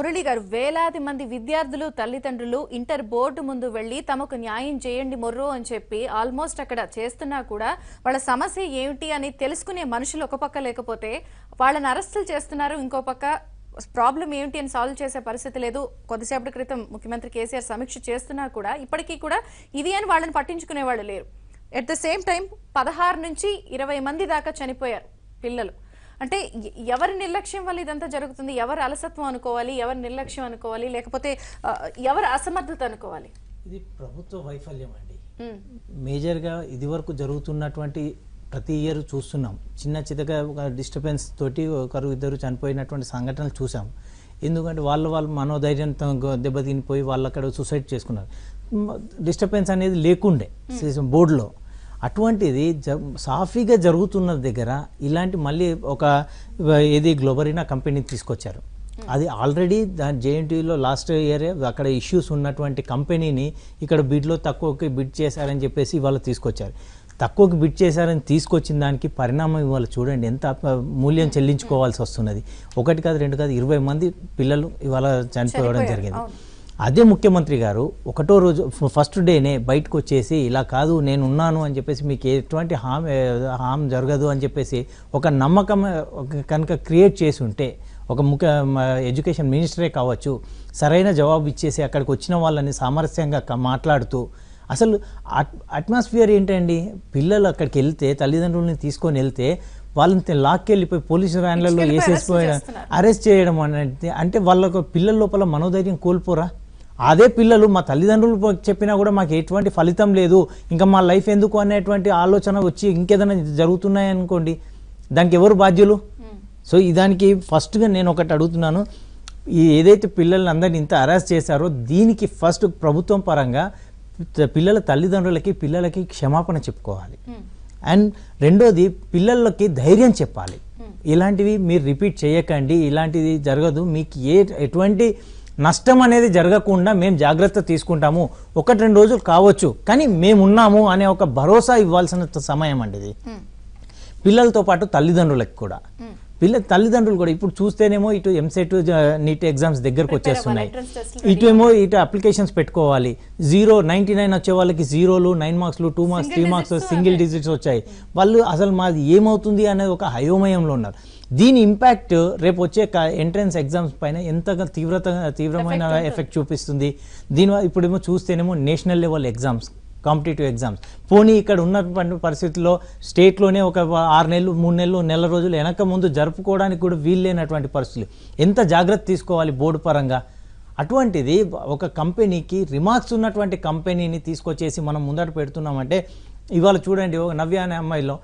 మురళి గారు, వేలాది మంది విద్యార్థులు తల్లిదండ్రులు ఇంటర్ బోర్డు ముందు వెళ్లి తమకు న్యాయం చేయండి మొర్రో అని చెప్పి ఆల్మోస్ట్ అక్కడ చేస్తున్నా కూడా వాళ్ళ సమస్య ఏమిటి అని తెలుసుకునే మనుషులు ఒక పక్క లేకపోతే వాళ్ళని అరెస్టులు చేస్తున్నారు, ఇంకో పక్క ప్రాబ్లం ఏమిటి అని సాల్వ్ చేసే పరిస్థితి లేదు. కొద్దిసేపటి క్రితం ముఖ్యమంత్రి కేసీఆర్ సమీక్ష చేస్తున్నా కూడా ఇప్పటికీ కూడా ఇది అని వాళ్ళని పట్టించుకునే వాళ్ళు లేరు. ఎట్ ద సేమ్ టైం 16 నుంచి 20 మంది దాకా చనిపోయారు పిల్లలు. అంటే ఎవరి నిర్లక్ష్యం వల్ల ఇదంతా జరుగుతుంది? ఎవరి అలసత్వం అనుకోవాలి, ఎవరి నిర్లక్ష్యం అనుకోవాలి, లేకపోతే ఎవరి అసమర్థత అనుకోవాలి? ఇది ప్రభుత్వ వైఫల్యం అండి. మేజర్గా ఇది వరకు జరుగుతున్నటువంటి ప్రతి ఇయర్ చూస్తున్నాం. చిన్న చిన్నగా ఒక డిస్టర్బెన్స్ తోటి ఒకరు ఇద్దరు చనిపోయినటువంటి సంఘటనలు చూసాం. ఎందుకంటే వాళ్ళు మనోధైర్యంతో దెబ్బతినిపోయి వాళ్ళు అక్కడ సూసైడ్ చేసుకున్నారు. డిస్టర్బెన్స్ అనేది లేకుండే బోర్డులో. అటువంటిది సాఫీగా జరుగుతున్న దగ్గర ఇలాంటి మళ్ళీ ఒక ఏది గ్లోబరీనా కంపెనీ తీసుకొచ్చారు. అది ఆల్రెడీ దాని జేఎన్టీయూలో లాస్ట్ ఇయరే అక్కడ ఇష్యూస్ ఉన్నటువంటి కంపెనీని ఇక్కడ బిడ్లో తక్కువకి బిడ్ చేశారని చెప్పేసి వాళ్ళు తీసుకొచ్చారు. తక్కువకి బిడ్ చేశారని తీసుకొచ్చిన దానికి పరిణామం ఇవాళ చూడండి ఎంత మూల్యం చెల్లించుకోవాల్సి వస్తున్నది. ఒకటి కాదు, రెండు కాదు, 20 మంది పిల్లలు ఇవాళ చనిపోవడం జరిగింది. అదే ముఖ్యమంత్రి గారు ఒకటో రోజు ఫస్ట్ డేనే బయటకు వచ్చేసి ఇలా కాదు నేను ఉన్నాను అని చెప్పేసి మీకు ఎటువంటి హామ్ జరగదు అని చెప్పేసి ఒక నమ్మకం కనుక క్రియేట్ చేసి ఉంటే ఒక ఎడ్యుకేషన్ మినిస్టరే కావచ్చు సరైన జవాబు ఇచ్చేసి అక్కడికి వచ్చిన వాళ్ళని సామరస్యంగా మాట్లాడుతూ అసలు అట్మాస్ఫియర్ ఏంటండి, పిల్లలు అక్కడికి వెళ్తే తల్లిదండ్రులని తీసుకొని వెళ్తే వాళ్ళని లాక్కెళ్ళిపోయి పోలీసు వ్యాన్లలో వేసేసిపోయి అరెస్ట్ చేయడం అంటే వాళ్ళకు పిల్లల లోపల మనోధైర్యం కోల్పోరా? అదే పిల్లలు మా తల్లిదండ్రులు చెప్పినా కూడా మాకు ఎటువంటి ఫలితం లేదు, ఇంకా మా లైఫ్ ఎందుకు అనేటువంటి ఆలోచన వచ్చి ఇంకేదైనా జరుగుతున్నాయనుకోండి, దానికి ఎవరు బాధ్యులు? సో దానికి ఫస్ట్గా నేను ఒకటి అడుగుతున్నాను, ఏదైతే పిల్లల్ని అందరినీ ఇంత అరెస్ట్ చేశారో దీనికి ఫస్ట్ ప్రభుత్వం పరంగా పిల్లల తల్లిదండ్రులకి పిల్లలకి క్షమాపణ చెప్పుకోవాలి. అండ్ రెండోది పిల్లలకి ధైర్యం చెప్పాలి, ఇలాంటివి మీరు రిపీట్ చేయకండి, ఇలాంటిది జరగదు, మీకు ఎటువంటి నష్టం అనేది జరగకుండా మేము జాగ్రత్త తీసుకుంటాము, 1-2 రోజులు కావచ్చు కానీ మేమున్నాము అనే ఒక భరోసా ఇవ్వాల్సిన సమయం అండి ఇది. పిల్లలతో పాటు తల్లిదండ్రులకి కూడా. తల్లిదండ్రులు కూడా ఇప్పుడు చూస్తేనేమో ఇటు ఎంసెట్ నీట్ ఎగ్జామ్స్ దగ్గరకు వచ్చేస్తున్నాయి, ఇటు అప్లికేషన్స్ పెట్టుకోవాలి. 99 వచ్చే వాళ్ళకి 0లు 9 మార్క్స్లు 2 మార్క్స్ 3 మార్క్స్ సింగిల్ డిజిట్స్ వచ్చాయి. వాళ్ళు అసలు మాది ఏమవుతుంది అనేది ఒక అయోమయంలో ఉన్నారు. దీని ఇంపాక్ట్ రేపు వచ్చే ఎంట్రన్స్ ఎగ్జామ్స్ పైన ఎంతగా తీవ్రమైన ఎఫెక్ట్ చూపిస్తుంది. దీనివల్ల ఇప్పుడేమో చూస్తేనేమో national level exams, competitive exams, పోనీ ఇక్కడ ఉన్న పరిస్థితుల్లో స్టేట్లోనే ఒక 6 నెలలు 3 నెలలు నెల రోజులు వెనక ముందు జరుపుకోవడానికి కూడా వీల్లేనటువంటి పరిస్థితులు. ఎంత జాగ్రత్త తీసుకోవాలి బోర్డు పరంగా? అటువంటిది ఒక కంపెనీకి రిమార్క్స్ ఉన్నటువంటి కంపెనీని తీసుకొచ్చేసి మనం ముందట పెడుతున్నామంటే ఇవాళ చూడండి, నవ్య అనే అమ్మాయిలో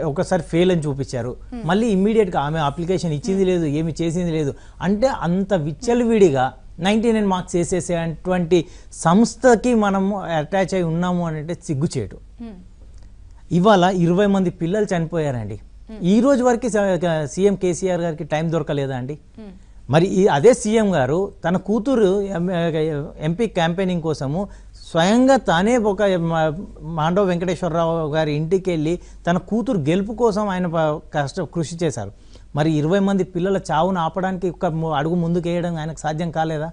ఒకసారి ఫెయిల్ అని చూపించారు, మళ్ళీ ఇమ్మీడియట్గా ఆమె అప్లికేషన్ ఇచ్చింది లేదు, ఏమి చేసింది లేదు. అంటే అంత విచ్చలవిడిగా 99 మార్క్స్ వేసేసేటువంటి సంస్థకి మనము అటాచ్ అయి ఉన్నాము అని అంటే సిగ్గుచేటు. ఇవాళ 20 మంది పిల్లలు చనిపోయారండి. ఈ రోజు వరకు సీఎం కేసీఆర్ గారికి టైం దొరకలేదా అండి? మరి అదే సీఎం గారు తన కూతురు ఎంపీ క్యాంపెయినింగ్ కోసము స్వయంగా తానే ఒక మాండవ వెంకటేశ్వరరావు గారి ఇంటికి వెళ్ళి తన కూతురు గెలుపు కోసం ఆయన కృషి చేశారు. మరి 20 మంది పిల్లల చావును ఆపడానికి ఒక అడుగు ముందుకు వేయడం ఆయనకు సాధ్యం కాలేదా?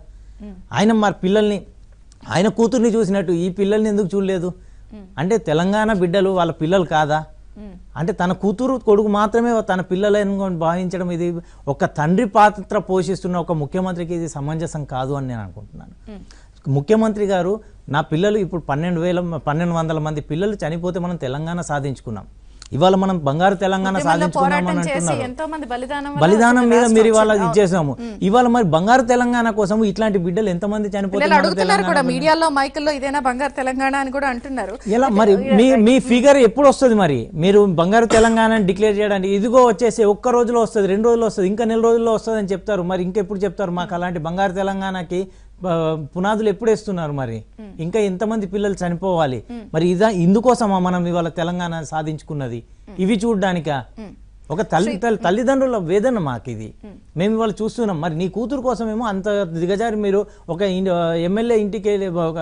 ఆయన మరి పిల్లల్ని ఆయన కూతుర్ని చూసినట్టు ఈ పిల్లల్ని ఎందుకు చూడలేదు? అంటే తెలంగాణ బిడ్డలు వాళ్ళ పిల్లలు కాదా? అంటే తన కూతురు కొడుకు మాత్రమే తన పిల్లలను భావించడం ఇది ఒక తండ్రి పాత్ర పోషిస్తున్న ఒక ముఖ్యమంత్రికి ఇది సమంజసం కాదు అని నేను అనుకుంటున్నాను. ముఖ్యమంత్రి గారు నా పిల్లలు ఇప్పుడు 1200 మంది పిల్లలు చనిపోతే మనం తెలంగాణ సాధించుకున్నాం, ఇవాళ మనం బంగారు తెలంగాణ సాధించుకున్నాం అని అంటున్నారు. బలిదానం మీద మీరు ఇవాళ ఇచ్చేసాము. ఇవాళ మరి బంగారు తెలంగాణ కోసం ఇట్లాంటి బిడ్డలు ఎంతమంది చనిపోతున్నారు? మీడియాలో మైకుల్లో ఇదేనా బంగారు తెలంగాణ అని కూడా అంటున్నారు. ఎలా మరి మీ ఫిగర్ ఎప్పుడు వస్తుంది? మరి మీరు బంగారు తెలంగాణ డిక్లేర్ చేయడానికి ఇదిగో వచ్చేసి 1 రోజులో వస్తుంది, 2 రోజుల్లో వస్తుంది, ఇంకా 4 రోజుల్లో వస్తుంది అని చెప్తారు. మరి ఇంకెప్పుడు చెప్తారు మాకు అలాంటి బంగారు తెలంగాణకి పునాదులు ఎప్పుడు వేస్తున్నారు? మరి ఇంకా ఎంతమంది పిల్లలు చనిపోవాలి? మరి ఇందుకోసమా మనం ఇవాళ తెలంగాణ సాధించుకున్నది? ఇవి చూడడానికా? ఒక తల్లిదండ్రుల వేదన మాకు ఇది. మేము ఇవాళ చూస్తున్నాం. మరి నీ కూతురు కోసమేమో అంత దిగజారి మీరు ఒక ఎమ్మెల్యే ఇంటికి వెళ్ళి, ఒక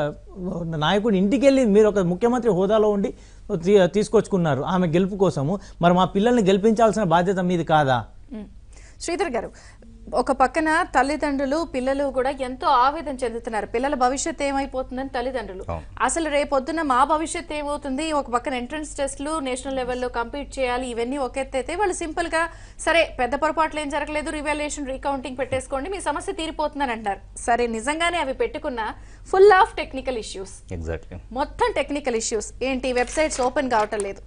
నాయకుడి ఇంటికి వెళ్ళి మీరు ఒక ముఖ్యమంత్రి హోదాలో ఉండి తీసుకొచ్చుకున్నారు ఆమె గెలుపు కోసము. మరి మా పిల్లల్ని గెలిపించాల్సిన బాధ్యత మీది కాదా? శ్రీధర్ గారు, ఒక పక్కన తల్లిదండ్రులు పిల్లలు కూడా ఎంతో ఆవేదన చెందుతున్నారు. పిల్లల భవిష్యత్ ఏమైపోతుందని తల్లిదండ్రులు, అసలు రేపొద్దున మా భవిష్యత్ ఏమవుతుంది, ఒక పక్కన ఎంట్రన్స్ టెస్ట్లు నేషనల్ లెవెల్లో కంప్లీట్ చేయాలి, ఇవన్నీ ఒక ఎత్తైతే వాళ్ళు సింపుల్ గా సరే పెద్ద పొరపాట్లు ఏం జరగలేదు, రివాల్యుయేషన్ రీకౌంటింగ్ పెట్టేసుకోండి మీ సమస్య తీరిపోతుందని అంటారు. సరే నిజంగానే అవి పెట్టుకున్న ఫుల్ ఆఫ్ టెక్నికల్ ఇష్యూస్, మొత్తం టెక్నికల్ ఇష్యూస్ ఏంటి, వెబ్సైట్స్ ఓపెన్ కావటం లేదు,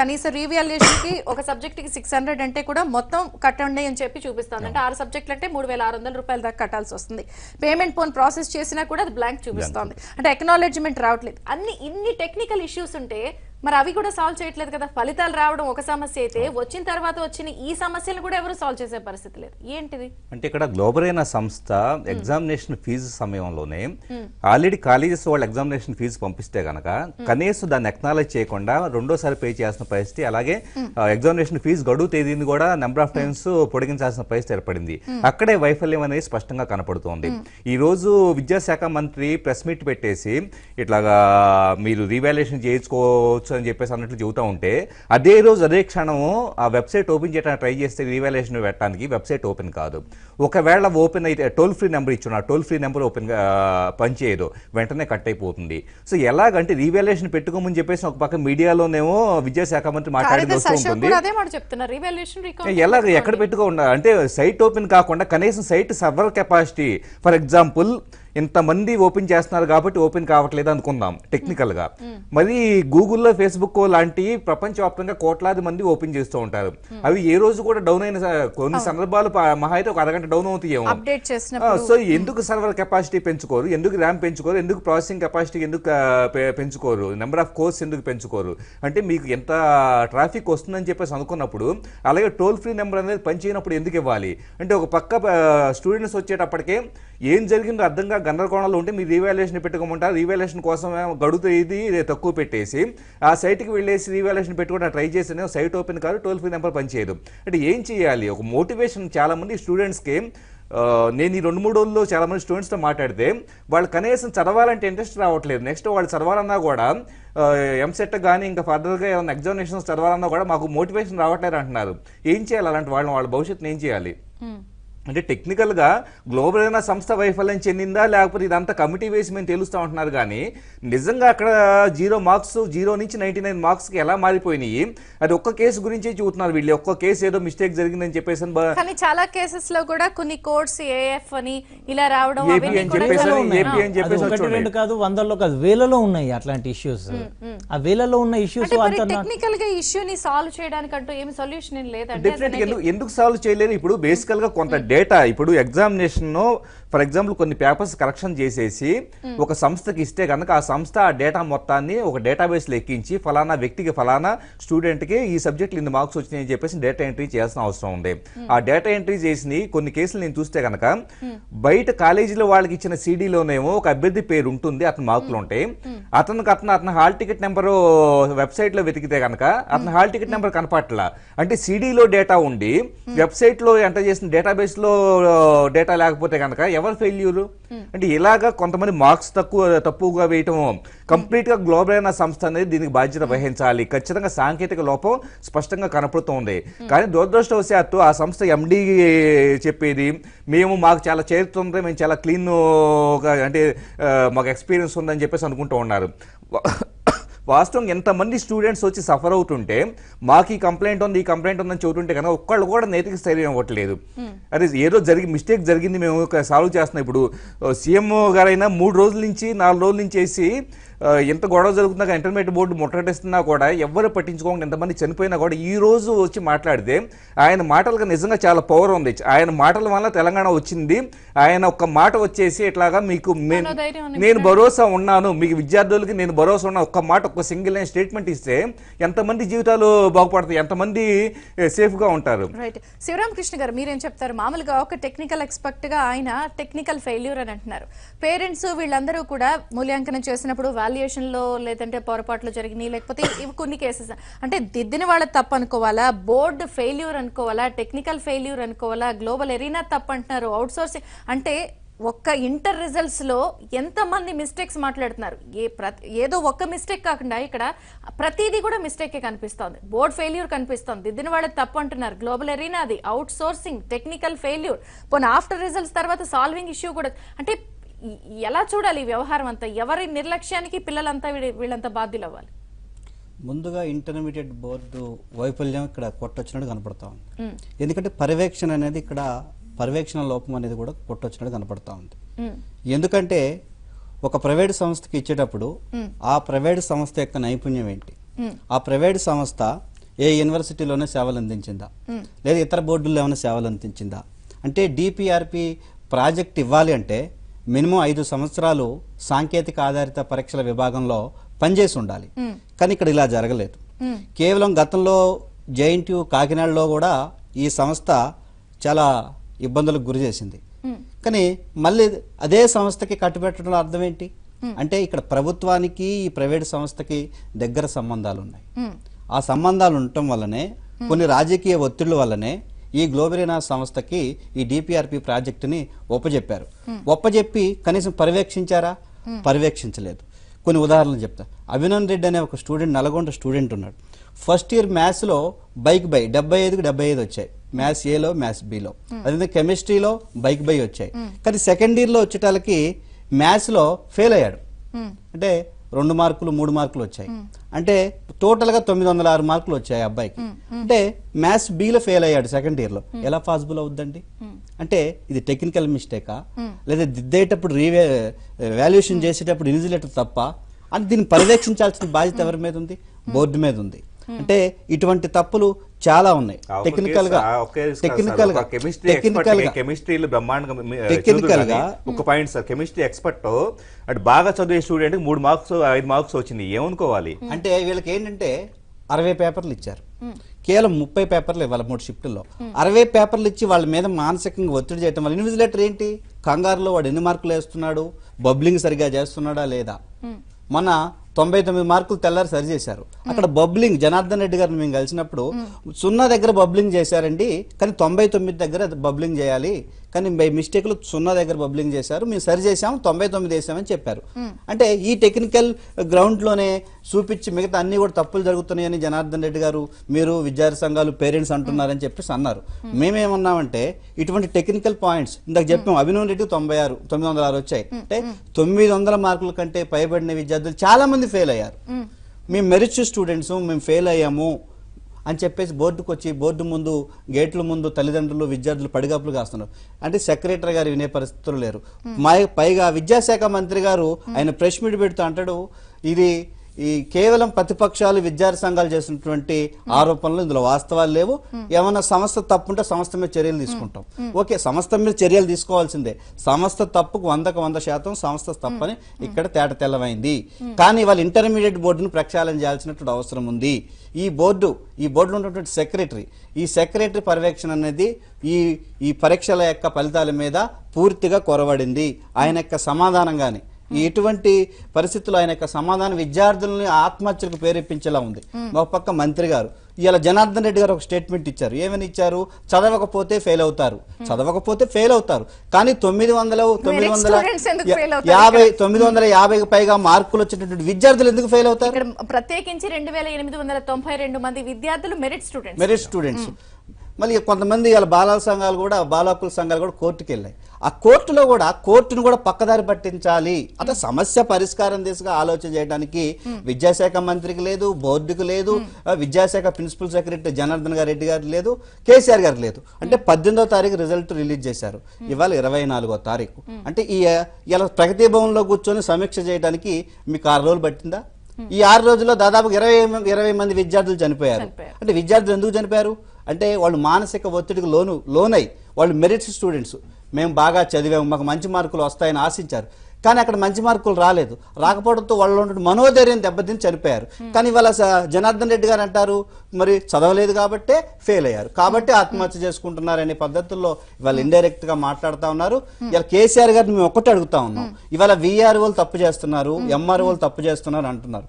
కనీసం రీవాల్యుయేషన్ కి ఒక సబ్జెక్ట్ కి 600 అంటే కూడా మొత్తం కట్టండి అని చెప్పి చూపిస్తుంది. అంటే 6 సబ్జెక్టులు అంటే 3600 రూపాయల దాకా కట్టాల్సి వస్తుంది. పేమెంట్ పోన్ ప్రాసెస్ చేసినా కూడా అది బ్లాంక్ చూపిస్తుంది. అంటే ఎక్నాలెడ్జ్మెంట్ రావట్లేదు. ఇన్ని టెక్నికల్ ఇష్యూస్ ఉంటే మరి అవి కూడా సాల్వ్ చేయట్లేదు కదా. ఫలితాలు రావడం ఒక సమస్య అయితే వచ్చిన తర్వాత వచ్చిన ఈ సమస్యలను కూడా ఎవరు సాల్వ్ చేసే పరిస్థితి లేదు. ఏంటిది అంటే ఇక్కడ గ్లోబల్ అయిన సంస్థ ఎగ్జామినేషన్ ఫీజు సమయంలోనే ఆల్రెడీ కాలేజెస్ వాళ్ళు ఎగ్జామినేషన్ ఫీజు పంపిస్తే గనక కనీసం దాన్ని ఎక్నాలెడ్జ్ చేయకుండా రెండోసారి పే చేయాల్సిన పరిస్థితి, అలాగే ఎగ్జామినేషన్ ఫీజు గడువు తేదీని కూడా నెంబర్ ఆఫ్ టైమ్స్ పొడిగించాల్సిన పరిస్థితి ఏర్పడింది. అక్కడే వైఫల్యం అనేది స్పష్టంగా కనపడుతోంది. ఈ రోజు విద్యాశాఖ మంత్రి ప్రెస్ మీట్ పెట్టేసి ఇట్లాగా మీరు రీవాల్యుయేషన్ చేయించుకోవచ్చు అని చెప్పేసి అన్నట్లు చెబుతూ ఉంటే అదే రోజు అదే క్షణము ఆ వెబ్సైట్ ఓపెన్ చేయడానికి ట్రై చేస్తే రీవాల్యుయేషన్ పెట్టడానికి వెబ్సైట్ ఓపెన్ కాదు. ఒకవేళ ఓపెన్ అయితే టోల్ ఫ్రీ నెంబర్ ఇచ్చిన టోల్ ఫ్రీ నెంబర్ ఓపెన్ పనిచేయదు, వెంటనే కట్ అయిపోతుంది. సో ఎలాగంటే రీవాల్యుయేషన్ పెట్టుకోమని చెప్పేసి ఒక పక్క మీడియాలోనేమో విద్యాశాఖ మంత్రి మాట్లాడింది వస్తూ ఉంటుంది. ఎలాగ ఎక్కడ పెట్టుకోకుండా అంటే సైట్ ఓపెన్ కాకుండా కనీసం site server capacity, for example ఇంతమంది ఓపెన్ చేస్తున్నారు కాబట్టి ఓపెన్ కావట్లేదు అనుకుందాం టెక్నికల్ గా. మరి గూగుల్లో ఫేస్బుక్ లాంటి ప్రపంచవ్యాప్తంగా కోట్లాది మంది ఓపెన్ చేస్తూ ఉంటారు. అవి ఏ రోజు కూడా డౌన్ అయిన కొన్ని సందర్భాలు మహా అయితే ఒక అరగంట డౌన్ అవుతాయేమో. సో ఎందుకు సర్వర్ కెపాసిటీ పెంచుకోరు, ఎందుకు ర్యామ్ పెంచుకోరు, ఎందుకు ప్రాసెసింగ్ కెపాసిటీ ఎందుకు పెంచుకోరు, నెంబర్ ఆఫ్ కోర్స్ ఎందుకు పెంచుకోరు? అంటే మీకు ఎంత ట్రాఫిక్ వస్తుందని చెప్పేసి అనుకున్నప్పుడు అలాగే టోల్ ఫ్రీ నెంబర్ అనేది పనిచేయనప్పుడు ఎందుకు ఇవ్వాలి? అంటే ఒక పక్క స్టూడెంట్స్ వచ్చేటప్పటికే ఏం జరిగిందో అర్థంగా గందరగోళంలో ఉంటే మీరు రీవాల్యుయేషన్ పెట్టుకోమంటారు. రీవాల్యుయేషన్ కోసం గడువుతో ఇది తక్కువ పెట్టేసి ఆ సైట్కి వెళ్ళేసి రీవాల్యుయేషన్ పెట్టుకోవడానికి ట్రై చేస్తేనే సైట్ ఓపెన్ కాదు, టోల్ ఫ్రీ నెంబర్ పనిచేయదు. అంటే ఏం చేయాలి? ఒక మోటివేషన్ చాలా మంది స్టూడెంట్స్కి నేను ఈ 2-3 రోజుల్లో చాలా మంది స్టూడెంట్స్తో మాట్లాడితే వాళ్ళు కనీసం చదవాలంటే ఇంట్రెస్ట్ రావట్లేదు. నెక్స్ట్ వాళ్ళు చదవాలన్నా కూడా ఎంసెట్ కానీ ఇంకా ఫర్దర్గా ఏమైనా ఎగ్జామినేషన్స్ చదవాలన్నా కూడా మాకు మోటివేషన్ రావట్లేదు అంటున్నారు. ఏం చేయాలి అలాంటి వాళ్ళ భవిష్యత్తుని ఏం చేయాలి? అంటే టెక్నికల్గా గ్లోబల్ అయిన సంస్థ వైఫల్యం చెందిందా లేకపోతే ఇదంతా కమిటీ వేసి మేము తెలుస్తూ ఉంటున్నారు, కానీ నిజంగా అక్కడ 0 మార్క్స్ 0 నుంచి 99 మార్క్స్కి ఎలా మారిపోయినాయి అది ఒక్క కేసు గురించే చూస్తున్నారు వీళ్ళు. ఒక్క కేసు ఏదో మిస్టేక్ జరిగిందని చెప్పేసి కానీ చాలా కేసెస్ లో కూడా కొన్ని కోడ్స్ ఏఎఫ్ అని ఇలా రావడం ఏపీ అని చెప్పేసి కాదు, వందల్లో కాదు, వేలలో ఉన్నాయి అట్లాంటి ఇష్యూస్. ఆ వేలలో ఉన్న ఇష్యూస్ టెక్నికల్ గా ఇష్యూని సాల్వ్ చేయడానికంటూ ఏమి సొల్యూషన్ ఏం లేదంటే డెఫినెట్గా ఎందుకు సాల్వ్ చేయలేదు? ఇప్పుడు బేసికల్ గా కొంత డేటా, ఇప్పుడు ఎగ్జామినేషన్ ఫర్ ఎగ్జాంపుల్ కొన్ని పేపర్స్ కరెక్షన్ చేసేసి ఒక సంస్థకి ఇస్తే కనుక ఆ సంస్థ ఆ డేటా మొత్తాన్ని ఒక డేటాబేస్లో ఎక్కించి ఫలానా వ్యక్తికి ఫలానా స్టూడెంట్కి ఈ సబ్జెక్టులు ఇన్ని మార్క్స్ వచ్చినాయని చెప్పేసి డేటా ఎంట్రీ చేయాల్సిన అవసరం ఉంది. ఆ డేటా ఎంట్రీ చేసి కొన్ని కేసులు నేను చూస్తే కనుక బయట కాలేజీలో వాళ్ళకి ఇచ్చిన సీడీలోనేమో ఒక అభ్యర్థి పేరు ఉంటుంది, అతని మార్కులు ఉంటాయి. అతని హాల్ టికెట్ నెంబర్ వెబ్సైట్ లో వెతికితే కనుక అతని హాల్ టికెట్ నెంబర్ కనపట్లా. అంటే సీడీలో డేటా ఉండి వెబ్సైట్ లో ఎంటర్ చేసిన డేటాబేస్ లో డేటా లేకపోతే కనుక ఎవరు ఫెయిల్యూరు? అంటే ఇలాగా కొంతమంది మార్క్స్ తప్పుగా వేయటం కంప్లీట్ గా గ్లోబల్ అయిన సంస్థ అనేది దీనికి బాధ్యత వహించాలి. ఖచ్చితంగా సాంకేతిక లోపం స్పష్టంగా కనపడుతోంది. కానీ దురదృష్టవశాత్తు ఆ సంస్థ ఎండి చెప్పేది మాకు చాలా చరిత్ర ఉంది, మేము చాలా క్లీన్ అంటే మాకు ఎక్స్పీరియన్స్ ఉందని చెప్పేసి అనుకుంటూ ఉన్నారు. వాస్తవం ఎంతమంది స్టూడెంట్స్ వచ్చి సఫర్ అవుతుంటే మాకు ఈ కంప్లైంట్ ఉందని చెబుతుంటే కనుక ఒక్కళ్ళు కూడా నైతిక స్థైర్యం ఇవ్వట్లేదు. అదే ఏదో మిస్టేక్ జరిగింది మేము సాల్వ్ చేస్తున్నాం. ఇప్పుడు సీఎం గారైనా 3 రోజుల నుంచి 4 రోజుల నుంచి వేసి ఎంత గొడవ జరుగుతున్నా ఇంటర్మీడియట్ బోర్డు ముట్టడిస్తున్నా కూడా ఎవరు పట్టించుకోకుండా ఎంతమంది చనిపోయినా కూడా ఈ రోజు వచ్చి మాట్లాడితే ఆయన మాటలకు నిజంగా చాలా పవర్ ఉంది. ఆయన మాటల వల్ల తెలంగాణ వచ్చింది. ఆయన ఒక్క మాట వచ్చేసి ఇట్లాగా మీకు నేను భరోసా ఉన్నాను, మీకు విద్యార్థులకి నేను భరోసా ఉన్నాను, ఒక్క మాట ఒక్క సింగిల్ లైన్ స్టేట్మెంట్ ఇస్తే ఎంతమంది జీవితాలు బాగుపడతాయి, ఎంతమంది సేఫ్ గా ఉంటారు. రైట్. శివరామకృష్ణ గారు మీరేం చెప్తారు? మామూలుగా ఒక టెక్నికల్ ఎక్స్పర్ట్ గా ఆయన టెక్నికల్ ఫెయిల్యూర్ అని అంటున్నారు. పేరెంట్స్ వీళ్ళందరూ కూడా మూల్యాంకనం చేసినప్పుడు వాల్యుయేషన్ లో లేదంటే పొరపాట్లు జరిగినాయి, లేకపోతే ఇవి కొన్ని కేసెస్ అంటే దిద్దిన వాళ్ళ తప్పు అనుకోవాలా, బోర్డు ఫెయిల్యూర్ అనుకోవాలా, టెక్నికల్ ఫెయిల్యూర్ అనుకోవాలా, గ్లోబల్ ఎరీనా తప్పు అంటున్నారు, అవుట్ సోర్సింగ్ అంటే ఒక్క ఇంటర్ రిజల్ట్స్ లో ఎంతమంది మిస్టేక్స్ మాట్లాడుతున్నారు. ఏదో ఒక్క మిస్టేక్ కాకుండా ఇక్కడ ప్రతిదీ కూడా మిస్టేకే కనిపిస్తోంది. బోర్డ్ ఫెయిల్యూర్ కనిపిస్తోంది, దిద్దిన వాళ్ళకి తప్పు అంటున్నారు. గ్లోబల్ ఎరీనా అది అవుట్ సోర్సింగ్, టెక్నికల్ ఫెయిల్యూర్, పోనీ ఆఫ్టర్ రిజల్ట్స్ తర్వాత సాల్వింగ్ ఇష్యూ కూడా. అంటే ఎలా చూడాలి ఈ వ్యవహారం అంతా? ఎవరి నిర్లక్ష్యానికి పిల్లలంతా వీళ్ళంతా బాధ్యులు అవ్వాలి? ముందుగా ఇంటర్మీడియట్ బోర్డు వైఫల్యం ఇక్కడ కొట్టొచ్చినట్టు కనపడతా ఉంది. ఎందుకంటే పర్యవేక్షణ అనేది ఇక్కడ పర్యవేక్షణ లోపం అనేది కూడా కొట్టొచ్చినట్టు కనపడతా ఉంది. ఎందుకంటే ఒక ప్రైవేట్ సంస్థకి ఇచ్చేటప్పుడు ఆ ప్రైవేట్ సంస్థ యొక్క నైపుణ్యం ఏంటి, ఆ ప్రైవేట్ సంస్థ ఏ యూనివర్సిటీలోనే సేవలు అందించిందా, లేదా ఇతర బోర్డుల్లో ఏమైనా సేవలు అందించిందా, అంటే డిపిఆర్పి ప్రాజెక్ట్ ఇవ్వాలి అంటే మినిమం 5 సంవత్సరాలు సాంకేతిక ఆధారిత పరీక్షల విభాగంలో పనిచేసి ఉండాలి. కానీ ఇక్కడ ఇలా జరగలేదు. కేవలం గతంలో జేఎన్టీయూ కాకినాడలో కూడా ఈ సంస్థ చాలా ఇబ్బందులకు గురి చేసింది. కానీ మళ్ళీ అదే సంస్థకి కట్టుబెట్టడంలో అర్థం ఏంటి అంటే ఇక్కడ ప్రభుత్వానికి ఈ ప్రైవేట్ సంస్థకి దగ్గర సంబంధాలు ఉన్నాయి. ఆ సంబంధాలు ఉండటం వల్లనే కొన్ని రాజకీయ ఒత్తిళ్ల వల్లనే ఈ గ్లోబెరీనా సంస్థకి ఈ డిపిఆర్పి ప్రాజెక్టుని ఒప్పజెప్పారు. ఒప్పజెప్పి కనీసం పర్యవేక్షించారా? పర్యవేక్షించలేదు. కొన్ని ఉదాహరణలు చెప్తా. అభినందన్ రెడ్డి అనే ఒక స్టూడెంట్, నల్గొండ స్టూడెంట్ ఉన్నాడు. ఫస్ట్ ఇయర్ మ్యాథ్స్లో బైక్ బై 75కి 75 వచ్చాయి, మ్యాథ్స్ ఏలో మ్యాథ్స్ బిలో. అదే కెమిస్ట్రీలో బైక్ బై వచ్చాయి. కానీ సెకండ్ ఇయర్లో వచ్చేటాలకి మ్యాథ్స్లో ఫెయిల్ అయ్యాడు. అంటే 2 మార్కులు 3 మార్కులు వచ్చాయి. అంటే టోటల్గా 906 మార్కులు వచ్చాయి అబ్బాయికి. అంటే మ్యాథ్స్ బిలో ఫెయిల్ అయ్యాడు సెకండ్ ఇయర్లో. ఎలా పాసిబుల్ అవుద్దండి? అంటే ఇది టెక్నికల్ మిస్టేకా, లేదా దిద్దేటప్పుడు వాల్యుయేషన్ చేసేటప్పుడు ఇన్విజిలేటర్ తప్ప అని దీన్ని పర్యవేక్షించాల్సిన బాధ్యత ఎవరి మీద ఉంది? బోర్డు మీద ఉంది. అంటే ఇటువంటి తప్పులు చాలా ఉన్నాయి. టెక్నికల్ గా ఒక పాయింట్ సార్, కెమిస్ట్రీ ఎక్స్పర్ట్ అటు బాగా చదివే స్టూడెంట్ 3 మార్క్స్ 5 మార్క్స్ వచ్చింది, ఏమనుకోవాలి? అంటే వీళ్ళకి ఏంటంటే 60 పేపర్లు ఇచ్చారు, కేవలం 30 పేపర్లు ఇవ్వాలి 3 షిఫ్టుల్లో. 60 పేపర్లు ఇచ్చి వాళ్ళ మీద మానసికంగా ఒత్తిడి చేయడం వల్ల ఇన్విజిలేటర్ ఏంటి కంగారులో వాడు ఎన్ని మార్కులు వేస్తున్నాడు, బబ్లింగ్ సరిగా చేస్తున్నాడా లేదా. మన 99 మార్కులు తెల్లారి సరి చేశారు. అక్కడ బబ్లింగ్ జనార్దన్ రెడ్డి గారిని మేము కలిసినప్పుడు 0 దగ్గర బబ్లింగ్ చేశారండి, కానీ 99 దగ్గర బబ్లింగ్ చేయాలి, కానీ బై మిస్టేక్లు 0 దగ్గర బబ్లింగ్ చేశారు, మేము సరి చేసాము 99 వేసామని చెప్పారు. అంటే ఈ టెక్నికల్ గ్రౌండ్ లోనే చూపించి మిగతా అన్ని కూడా తప్పులు జరుగుతున్నాయని జనార్దన్ రెడ్డి గారు, మీరు విద్యార్థి సంఘాలు పేరెంట్స్ అంటున్నారని చెప్పేసి అన్నారు. మేమేమన్నామంటే ఇటువంటి టెక్నికల్ పాయింట్స్ ఇందాక చెప్పాము. అభినవ్ రెడ్డి 906 వచ్చాయి. అంటే 900 మార్కుల కంటే పైబడిన విద్యార్థులు చాలా మంది ఫెయిల్ అయ్యారు. మేము మెరిట్ స్టూడెంట్స్, మేము ఫెయిల్ అయ్యాము అని చెప్పేసి బోర్డుకు వచ్చి బోర్డు ముందు గేట్ల ముందు తల్లిదండ్రులు విద్యార్థులు పడిగాపులు కాస్తున్నారు. అంటే సెక్రటరీ గారు వినే పరిస్థితులు లేరు. పైగా విద్యాశాఖ మంత్రి గారు ఆయన ప్రెస్ మీట్ పెడుతూ అంటాడు, ఇది ఈ కేవలం ప్రతిపక్షాలు విద్యార్థి సంఘాలు చేసినటువంటి ఆరోపణలు, ఇందులో వాస్తవాలు లేవు, ఏమన్నా సంస్థ తప్పుంటే సంస్థ మీద చర్యలు తీసుకుంటాం. ఓకే, సంస్థ మీద చర్యలు తీసుకోవాల్సిందే, సంస్థ తప్పుకు 100% సంస్థ తప్పని ఇక్కడ తేట తెల్లమైంది. కానీ వాళ్ళ ఇంటర్మీడియట్ బోర్డును ప్రక్షాళన చేయాల్సినటువంటి అవసరం ఉంది. ఈ బోర్డులో ఉన్నటువంటి ఈ సెక్రటరీ పర్యవేక్షణ అనేది ఈ పరీక్షల యొక్క ఫలితాల మీద పూర్తిగా కొరవడింది. ఆయన యొక్క సమాధానం కానీ ఎటువంటి పరిస్థితుల్లో ఆయన యొక్క సమాధానం విద్యార్థులని ఆత్మహత్యలకు ప్రేరేపించేలా ఉంది. ఒక పక్క మంత్రి గారు ఇలా జనార్దన్ రెడ్డి గారు ఒక స్టేట్మెంట్ ఇచ్చారు. ఏమని ఇచ్చారు? చదవకపోతే ఫెయిల్ అవుతారు, కానీ 950కి పైగా మార్కులు వచ్చేటటువంటి విద్యార్థులు ఎందుకు ఫెయిల్ అవుతారు? ప్రత్యేకించి 2892 మంది విద్యార్థులు మెరిట్ స్టూడెంట్స్. మళ్ళీ కొంతమంది బాలల సంఘాలు కూడా, బాలకుల సంఘాలు కూడా కోర్టుకు వెళ్ళాయి. ఆ కోర్టును కూడా పక్కదారి పట్టించాలి. అంటే సమస్య పరిష్కారం దిశగా ఆలోచన చేయడానికి విద్యాశాఖ మంత్రికి లేదు, బోర్డుకు లేదు, విద్యాశాఖ ప్రిన్సిపల్ సెక్రటరీ జనార్దన్ రెడ్డి గారు లేదు, కేసీఆర్ గారు లేదు. అంటే 18వ తారీఖు రిజల్ట్ రిలీజ్ చేశారు, ఇవాళ 24వ తారీఖు. అంటే ఇలా ప్రగతి భవన్లో కూర్చొని సమీక్ష చేయడానికి మీకు 6 రోజులు పట్టిందా? ఈ 6 రోజుల్లో దాదాపు 20 మంది విద్యార్థులు చనిపోయారు. అంటే విద్యార్థులు ఎందుకు చనిపోయారు అంటే వాళ్ళు మానసిక ఒత్తిడికి లోనై వాళ్ళు మెరిట్ స్టూడెంట్స్, మేము బాగా చదివాము, మాకు మంచి మార్కులు వస్తాయని ఆశించారు. కానీ అక్కడ మంచి మార్కులు రాకపోవడంతో వాళ్ళు ఉన్నటువంటి మనోధైర్యం దెబ్బతిని చనిపోయారు. కానీ ఇవాళ జనార్దన్ రెడ్డి గారు అంటారు, మరి చదవలేదు కాబట్టే ఫెయిల్ అయ్యారు, కాబట్టి ఆత్మహత్య చేసుకుంటున్నారు అనే పద్ధతుల్లో ఇవాళ ఇండైరెక్ట్ గా మాట్లాడుతూ ఉన్నారు. ఇలా కేసీఆర్ గారిని మేము ఒక్కటే అడుగుతా ఉన్నాం, ఇవాళ VROలు తప్పు చేస్తున్నారు, MROలు తప్పు చేస్తున్నారు అంటున్నారు.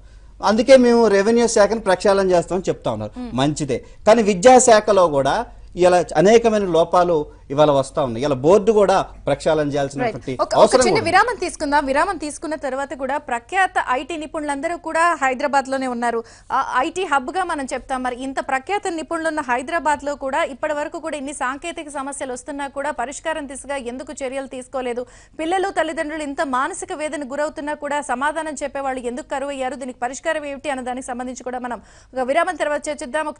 అందుకే మేము రెవెన్యూ శాఖను ప్రక్షాళన చేస్తామని చెప్తా ఉన్నారు. మంచిదే, కానీ విద్యాశాఖలో కూడా ఇలా అనేకమైన లోపాలు ఇవాళ వస్తా ఉన్నాయి. ఇలా బోర్డు కూడా ప్రక్షాళన చేయాల్సినటువంటి ఒక అవసరం చిన్న కూడా విరామం తీసుకుందాం. విరామం తీసుకున్న తర్వాత కూడా ప్రఖ్యాత ఐటీ నిపుణులందరూ కూడా హైదరాబాద్ లోనే ఉన్నారు. ఐటీ హబ్ గా మనం చెప్తాం. మరి ఇంత ప్రఖ్యాత నిపుణులు ఉన్న హైదరాబాద్ లో కూడా ఇప్పటి వరకు కూడా ఇన్ని సాంకేతిక సమస్యలు వస్తున్నా కూడా పరిష్కారం దిశగా ఎందుకు చర్యలు తీసుకోలేదు? పిల్లలు తల్లిదండ్రులు ఇంత మానసిక వేదన గురవుతున్నా కూడా సమాధానం చెప్పేవాళ్ళు ఎందుకు కరువయ్యారు? దీనికి పరిష్కారం ఏమిటి అన్న దానికి సంబంధించి కూడా మనం ఒక విరామం తర్వాత చర్చిద్దాం. ఒక